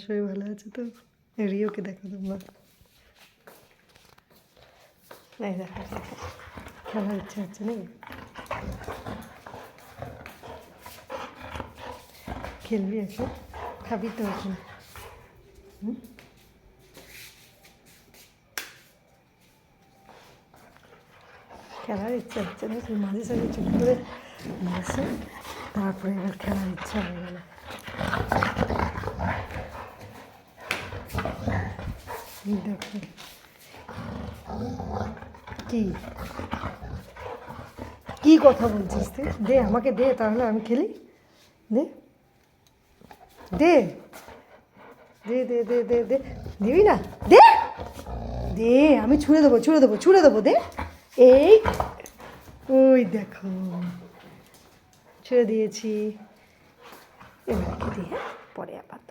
সবাই ভালো আছে তো? রিওকে দেখো তোমরা, এই দেখো খেলার ইচ্ছা হচ্ছে নাকি? খেলবি এখন? খাবি তো এখন? খেলার ইচ্ছা হচ্ছে না, তুই মাঝে সাঝে চুপ করে বসে তারপরে এবার খেলার ইচ্ছা হয়ে গেল। দেখো কি কি কথা বলছিস তুই? দে আমাকে, দে তাহলে আমি খেলি। দে দে দে দে দে দে দে দিবি না? দে দে, আমি ছুঁড়ে দেবো ছুঁড়ে দেবো ছুঁড়ে দেবো। দে, এই ওই দেখো ছুঁড়ে দিয়েছি। এবার রেখে দিই, হ্যাঁ পরে আবার